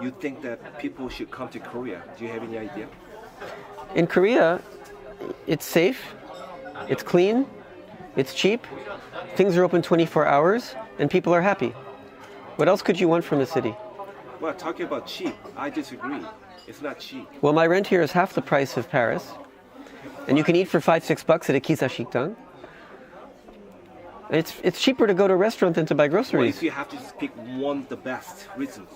you think that people should come to Korea? Do you have any idea? In Korea, it's safe, it's clean, it's cheap, things are open 24 hours, and people are happy. What else could you want from a city? Well, talking about cheap, I disagree. It's not cheap. Well, my rent here is half the price of Paris, and you can eat for $5-6 at a kisashikdang. It's cheaper to go to a restaurant than to buy Well, groceries. if you have to pick one of the best reasons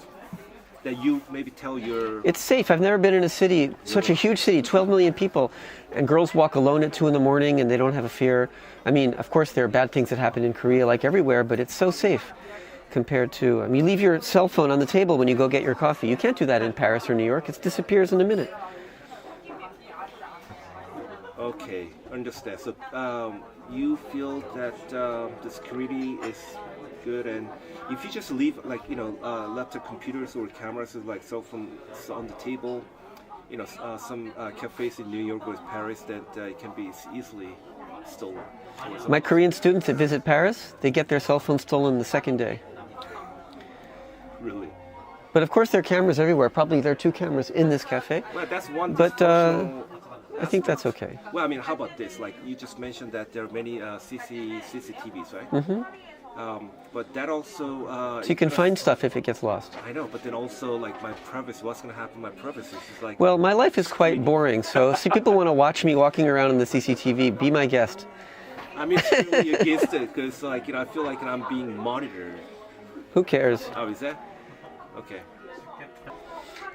that you maybe tell your... It's safe. I've never been in a city, such a huge city, 12 million people, and girls walk alone at 2 in the morning and they don't have a fear. I mean, of course, there are bad things that happen in Korea, like everywhere, but it's so safe compared to... I mean, you leave your cell phone on the table when you go get your coffee. You can't do that in Paris or New York. It disappears in a minute. Okay, understand. So you feel that the security is good, and if you just leave laptop computers or cameras like cell phones on the table, some cafes in New York or Paris that it can be easily stolen. My Korean students that visit Paris, they get their cell phones stolen the second day. Really? But of course there are cameras everywhere. Probably there are 2 cameras in this cafe. Well, that's one. But I think that's okay. Well, I mean, how about this? Like you just mentioned that there are many CCTVs, right? Mm-hmm. But that also... So you can find stuff if it gets lost. I know, but then also like my privacy, what's going to happen to my privacy? It's like... Well, my life is quite boring, so see, people want to watch me walking around in the CCTV. Be my guest. I mean, it's really against it, because I feel like I'm being monitored. Who cares? Oh, is that? Okay.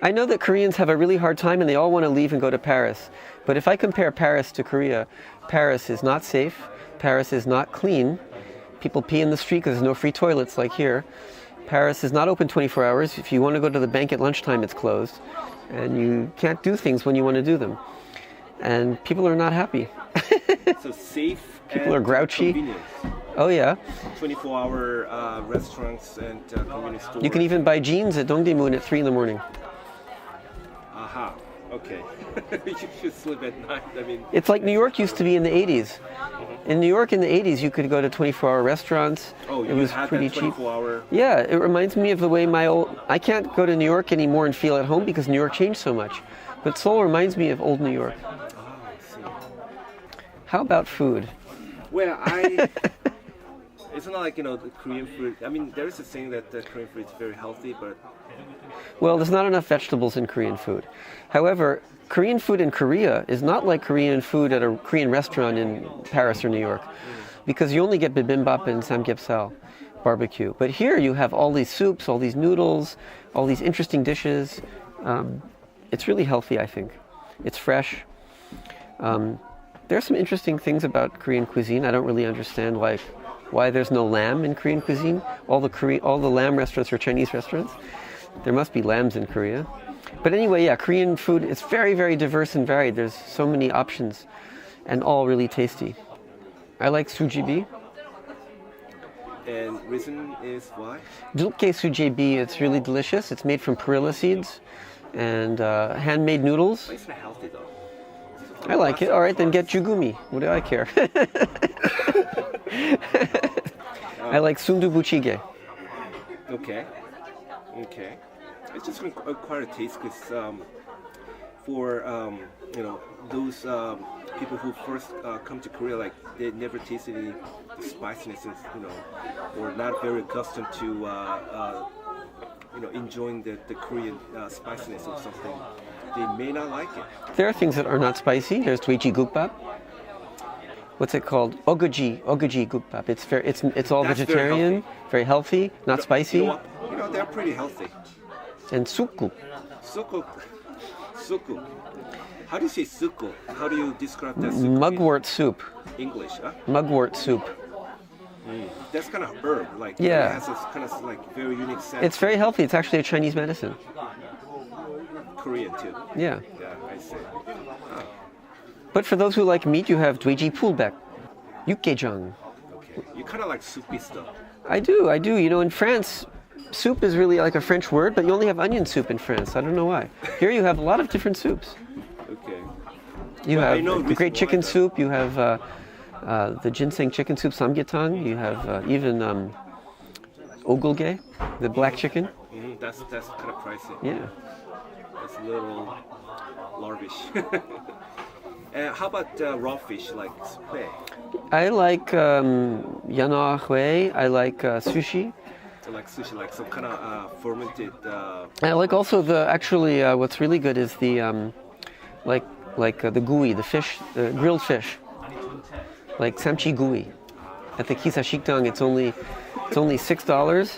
I know that Koreans have a really hard time and they all want to leave and go to Paris. But if I compare Paris to Korea, Paris is not safe, Paris is not clean. People pee in the street because there's no free toilets like here. Paris is not open 24 hours. If you want to go to the bank at lunchtime, it's closed. And you can't do things when you want to do them. And people are not happy. So safe. People are grouchy. Convenience. Oh yeah. 24-hour restaurants and convenience stores. You can even buy jeans at Dongdaemun at 3 in the morning. Aha. Okay. You should sleep at night. I mean, it's like New York used to be in the 80s. In New York in the 80s, you could go to 24-hour restaurants. Oh, it was had pretty that cheap. 24-hour. Yeah, it reminds me of the way I can't go to New York anymore and feel at home because New York changed so much. But Seoul reminds me of old New York. Oh, I see. How about food? Well, it's not like, the Korean food. I mean, there is a saying that the Korean food is very healthy, but... Well, there's not enough vegetables in Korean food. However, Korean food in Korea is not like Korean food at a Korean restaurant in Paris or New York, because you only get bibimbap and samgyeopsal, barbecue. But here you have all these soups, all these noodles, all these interesting dishes. It's really healthy, I think. It's fresh. There are some interesting things about Korean cuisine. I don't really understand why there's no lamb in Korean cuisine. All the lamb restaurants are Chinese restaurants. There must be lambs in Korea. But anyway, yeah, Korean food is very, very diverse and varied. There's so many options and all really tasty. I like sujibi. And reason is why? Dulke sujibi, it's really delicious. It's made from perilla seeds and handmade noodles. But it's not healthy though. I like it. All right, then get jugumi. What do I care? I like sundubu jjigae. Okay. It's just quite a taste because for those people who first come to Korea, like they never tasted any spiciness, or not very accustomed to enjoying the Korean spiciness or something, they may not like it. There are things that are not spicy. There's dweji gukbap. What's it called? Oguji gukbap. It's all That's vegetarian, very healthy, not spicy. They're pretty healthy. And sukku. Suku. How do you say suku? How do you describe that? Suku Mugwort soup. English, huh? Mugwort soup. That's kind of herb, like yeah. It has this kind of like very unique scent. It's very healthy. It's actually a Chinese medicine. Korean too. Yeah. Yeah, I see. Oh. But for those who like meat, you have dweji pulbek, yukgaejang. Okay. You kind of like soupy stuff. I do. In France, soup is really like a French word, but you only have onion soup in France. I don't know why. Here you have a lot of different soups. Okay. You have the great chicken soup. You have the ginseng chicken soup, samgyetang. You have even ogulge, the black chicken. That's kind of pricey. Yeah. It's a little larvish. And how about raw fish like squid? I like yanao hui. I like sushi. So like sushi, like some kind of fermented. I like also what's really good is the the gui, the fish, the grilled fish, like samchi gui. At the Kisa Shikdang, it's only $6.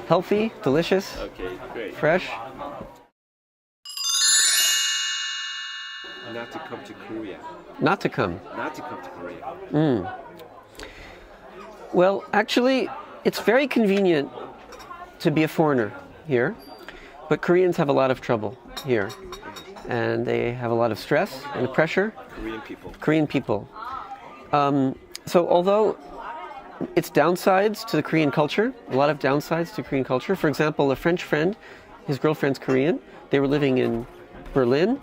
Healthy, delicious, Okay, great. fresh. Not to come to Korea. Not to come. Not to come to Korea. Well, actually, it's very convenient to be a foreigner here, but Koreans have a lot of trouble here, and they have a lot of stress and pressure. Korean people. So although it's downsides to the Korean culture, a lot of downsides to Korean culture. For example, a French friend, his girlfriend's Korean. They were living in Berlin,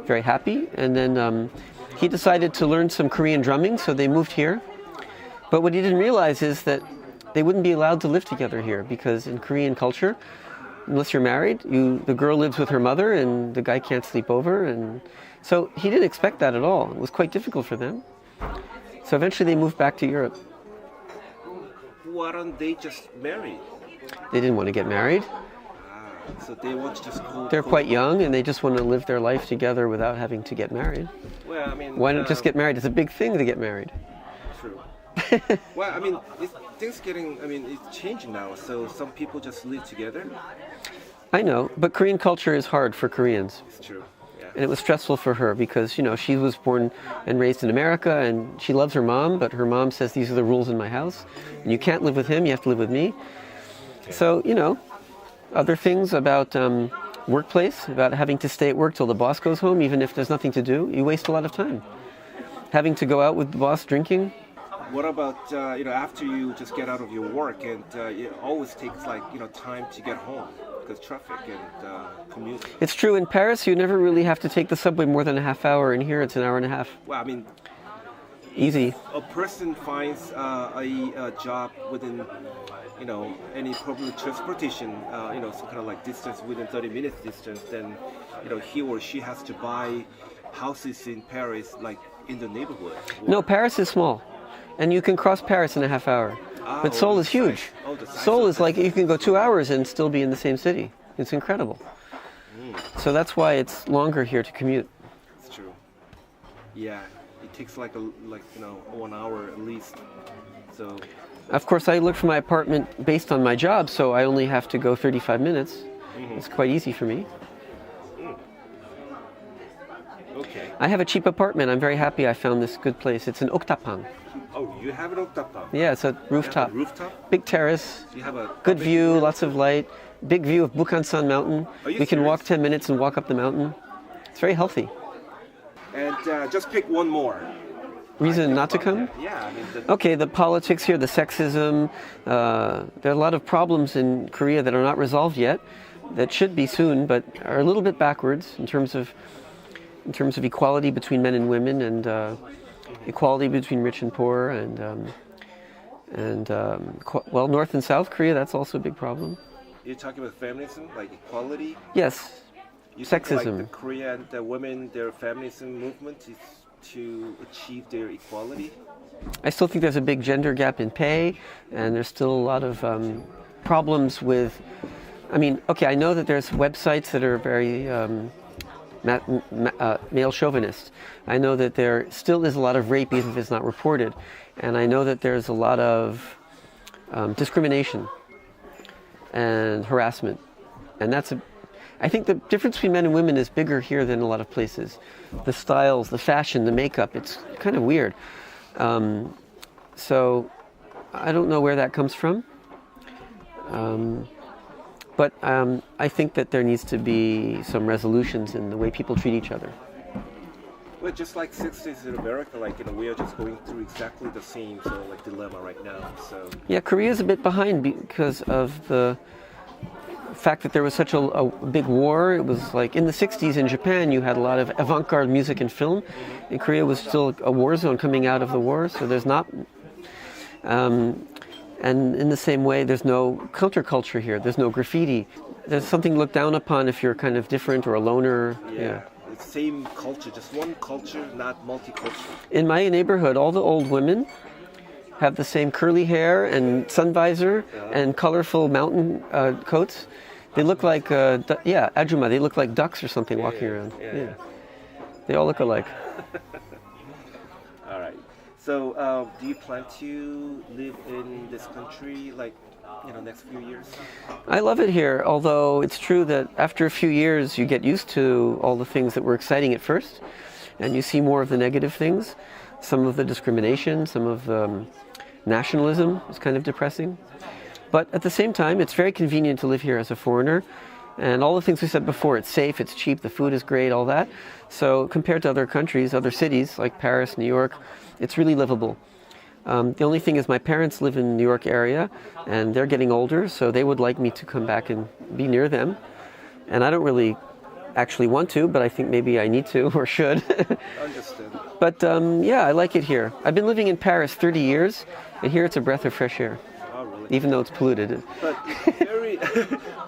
very happy, and then he decided to learn some Korean drumming, so they moved here. But what he didn't realize is that they wouldn't be allowed to live together here, because in Korean culture, unless you're married, the girl lives with her mother and the guy can't sleep over, and so he didn't expect that at all. It was quite difficult for them. So eventually they moved back to Europe. Why don't they just marry? They didn't want to get married. So they want to just They're quite young and they just want to live their life together without having to get married. Well, I mean, why not just get married? It's a big thing to get married. True. Well, I mean, it's changing now. So some people just live together. I know, but Korean culture is hard for Koreans. It's true. Yeah. And it was stressful for her because, she was born and raised in America and she loves her mom, but her mom says these are the rules in my house. And you can't live with him, you have to live with me. Okay. So, other things about workplace, about having to stay at work till the boss goes home, even if there's nothing to do, you waste a lot of time. Having to go out with the boss drinking. What about, after you just get out of your work and it always takes time to get home because traffic and commute. It's true. In Paris, you never really have to take the subway more than a half hour. In here, it's an hour and a half. Well, I mean, easy. A person finds a job within, any public transportation, some kind of like distance within 30 minutes distance, then, he or she has to buy houses in Paris, like in the neighborhood. No, Paris is small. And you can cross Paris in a half hour. But Seoul is huge. Seoul is like you can go 2 hours and still be in the same city. It's incredible. So that's why it's longer here to commute. It's true. Yeah, it takes like 1 hour at least. So. Of course, I look for my apartment based on my job, so I only have to go 35 minutes. It's quite easy for me. Okay. I have a cheap apartment. I'm very happy I found this good place. It's in Oktapang. Oh, you have an Oktapang? Yeah, it's a rooftop. Rooftop? Big terrace. You have a good view, lots of light. Big view of Bukhansan Mountain. We can walk 10 minutes and walk up the mountain. It's very healthy. And just pick one more. Reason not to come? Yeah. Okay, the politics here, the sexism. There are a lot of problems in Korea that are not resolved yet, that should be soon, but are a little bit backwards in terms of equality between men and women, and equality between rich and poor, and North and South Korea, that's also a big problem. You're talking about feminism, like equality? Yes. You sexism. Think, like the Korean women, their feminism movement is to achieve their equality? I still think there's a big gender gap in pay, and there's still a lot of problems with. I know that there's websites that are very male chauvinist. I know that there still is a lot of rape even if it's not reported. And I know that there's a lot of discrimination and harassment. And I think the difference between men and women is bigger here than a lot of places. The styles, the fashion, the makeup, it's kind of weird. So I don't know where that comes from. But I think that there needs to be some resolutions in the way people treat each other. Well, just like 60s in America, we are just going through exactly the same dilemma right now. So yeah, Korea's a bit behind because of the fact that there was such a big war. It was like in the 60s in Japan, you had a lot of avant-garde music and film. And Korea was still a war zone coming out of the war, so there's not. And in the same way, there's no counterculture here. There's no graffiti. There's something looked down upon if you're kind of different or a loner. Yeah. It's same culture, just one culture, not multicultural. In my neighborhood, all the old women have the same curly hair and sun visor and colorful mountain coats. They look like, ajuma, they look like ducks or something walking around. Yeah. They all look alike. All right. So, do you plan to live in this country, like, next few years? I love it here, although it's true that after a few years you get used to all the things that were exciting at first, and you see more of the negative things, some of the discrimination, some of the nationalism is kind of depressing. But at the same time, it's very convenient to live here as a foreigner, and all the things we said before, it's safe, it's cheap, the food is great, all that. So compared to other countries, other cities like Paris, New York, it's really livable. The only thing is my parents live in the New York area and they're getting older, so they would like me to come back and be near them. And I don't really actually want to, but I think maybe I need to or should. Understood. But I like it here. I've been living in Paris 30 years, and here it's a breath of fresh air. Oh, really? Even though it's polluted. But very,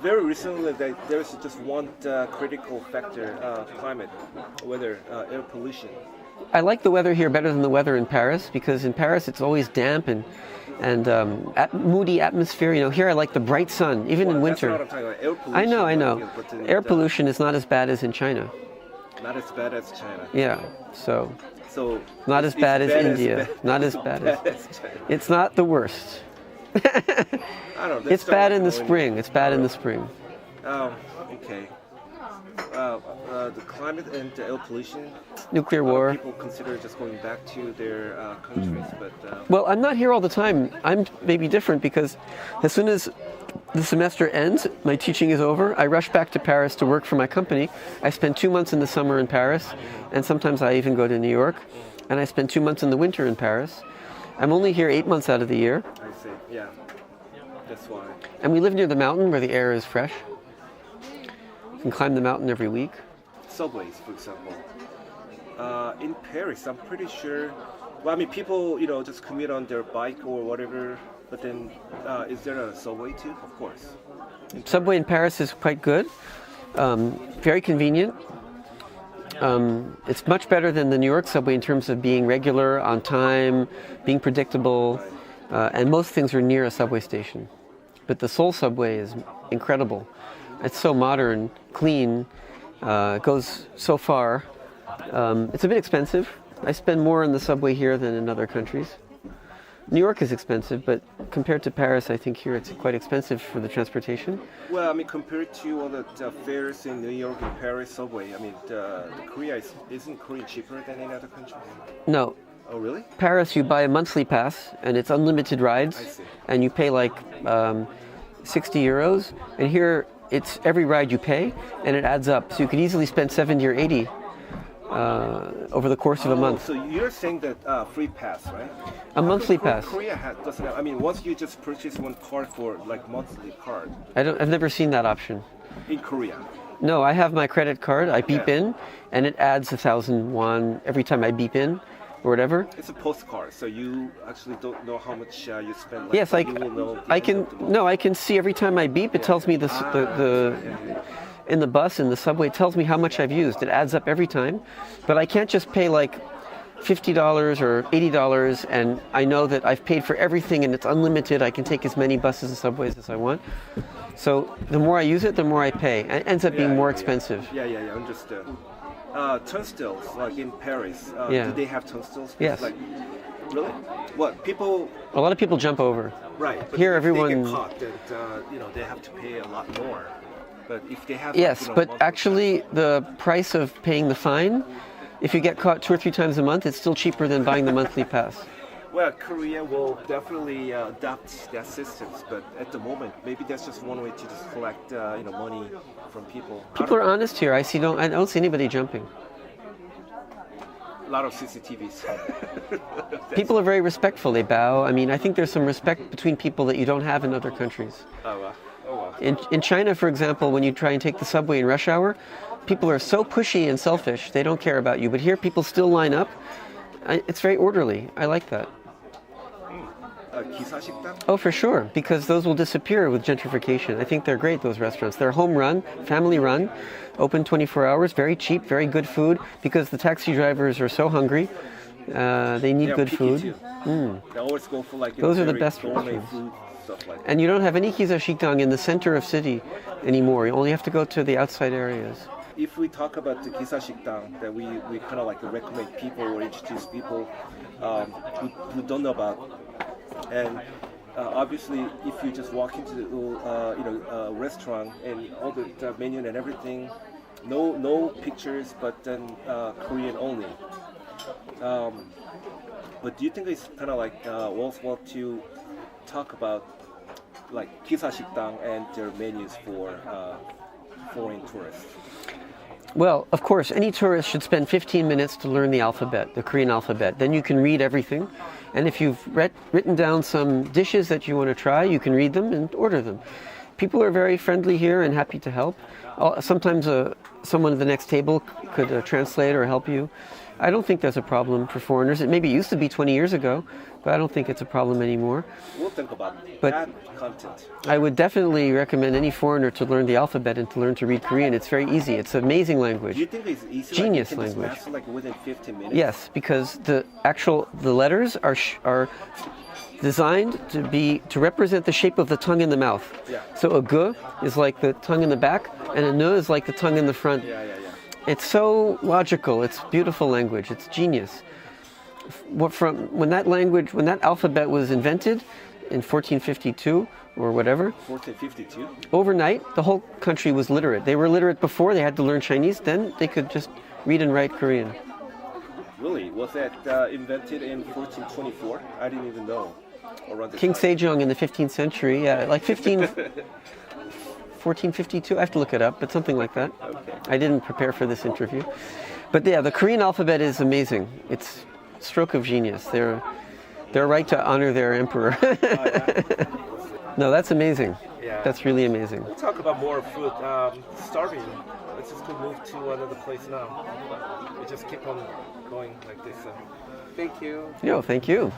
very recently, there's just one critical factor, climate, weather, air pollution. I like the weather here better than the weather in Paris, because in Paris it's always damp and moody atmosphere. Here I like the bright sun, even in winter. That's what I'm talking about. Air pollution. I know. Air pollution is not as bad as in China. Not as bad as China. Yeah, so not as it's bad as bad India. Not as bad as China. It's not the worst. I don't know. It's bad in the spring. It's bad in the spring. Okay. The climate and the air pollution. Nuclear war. People consider just going back to their countries, but. Well, I'm not here all the time. I'm maybe different because as soon as the semester ends, my teaching is over, I rush back to Paris to work for my company. I spend 2 months in the summer in Paris, and sometimes I even go to New York, and I spend 2 months in the winter in Paris. I'm only here 8 months out of the year. I see. Yeah. That's why. And we live near the mountain where the air is fresh. You can climb the mountain every week. Subways, for example. In Paris, I'm pretty sure. Well, I mean, people, just commute on their bike or whatever. But then, is there a subway too? Of course. Subway in Paris is quite good. Very convenient. It's much better than the New York subway in terms of being regular, on time, being predictable, and most things are near a subway station. But the Seoul subway is incredible. It's so modern, clean, goes so far. It's a bit expensive. I spend more on the subway here than in other countries. New York is expensive, but compared to Paris, I think here it's quite expensive for the transportation. Well, I mean, compared to all the fares in New York and Paris subway, I mean, Korea isn't Korea cheaper than in other countries? No. Oh, really? Paris, you buy a monthly pass, and it's unlimited rides, I see. and you pay like 60 euros. And here, it's every ride you pay, and it adds up. So you could easily spend 70 or 80 over the course of a month. So you're saying that free pass, right? A monthly pass. Korea doesn't have. I mean, once you just purchase one card for like monthly card. I've never seen that option. In Korea. No, I have my credit card. I beep in, and it adds 1,000 won every time I beep in, or whatever. It's a postcard, so you actually don't know how much you spend. Like, yes, you will know I can. No, I can see every time I beep. It tells me in the bus, in the subway, it tells me how much I've used. It adds up every time, but I can't just pay like $50 or $80 and I know that I've paid for everything and it's unlimited. I can take as many buses and subways as I want. So the more I use it, the more I pay. It ends up being more expensive. Yeah, understood. Turnstiles, like in Paris, do they have turnstiles? Yes. Like, really? What, people... A lot of people jump over. Right, but here if everyone... they get caught, then, they have to pay a lot more. But if they have... Yes, but actually the price of paying the fine, if you get caught 2 or 3 times a month, it's still cheaper than buying the monthly pass. Well, Korea will definitely adopt that systems, but at the moment, maybe that's just one way to just collect, money from people. People are honest here. I don't see anybody jumping. A lot of CCTVs. People are very respectful. They bow. I mean, I think there's some respect between people that you don't have in other countries. Oh, wow. In China, for example, when you try and take the subway in rush hour, people are so pushy and selfish. They don't care about you. But here, people still line up. It's very orderly. I like that. 기사식당? Oh, for sure, because those will disappear with gentrification. I think they're great, those restaurants. They're home run, family run, open 24 hours, very cheap, very good food, because the taxi drivers are so hungry. They need good food. They always go for like those are the very best gourmet restaurants. food, stuff like that. And you don't have any kisasikdang in the center of city anymore. You only have to go to the outside areas. If we talk about the 기사식당, that we kind of like recommend people or introduce people who don't know about, and obviously if you just walk into the restaurant and all the menu and everything, no pictures, but then Korean only. But do you think it's kind of like worthwhile to talk about like 기사식당 and their menus for foreign tourists? Well, of course, any tourist should spend 15 minutes to learn the alphabet, the Korean alphabet. Then you can read everything. And if you've written down some dishes that you want to try, you can read them and order them. People are very friendly here and happy to help. Sometimes someone at the next table could translate or help you. I don't think there's a problem for foreigners. It maybe used to be 20 years ago, but I don't think it's a problem anymore. We'll think about But that content. I would definitely recommend any foreigner to learn the alphabet and to learn to read Korean. It's very easy. It's an amazing language. Do you think it's easy? Genius like you can language. Just master, like within 15 minutes? Yes, because the letters are designed to represent the shape of the tongue in the mouth. Yeah. So a g is like the tongue in the back, and a n is like the tongue in the front. Yeah. It's so logical. It's beautiful language. It's genius. When that alphabet was invented in 1452 or whatever, 1452? overnight the whole country was literate. They were literate before. They had to learn Chinese. Then they could just read and write Korean. Really? Was that invented in 1424? I didn't even know. Around King Sejong in the 15th century, like 1452. I have to look it up, but something like that. Okay. I didn't prepare for this interview. But yeah, the Korean alphabet is amazing. It's a stroke of genius. They're right to honor their emperor. No, that's amazing. Yeah. That's really amazing. We'll talk about more food. Starving. Let's just go move to another place now. We just keep on going like this. Thank you. No, thank you.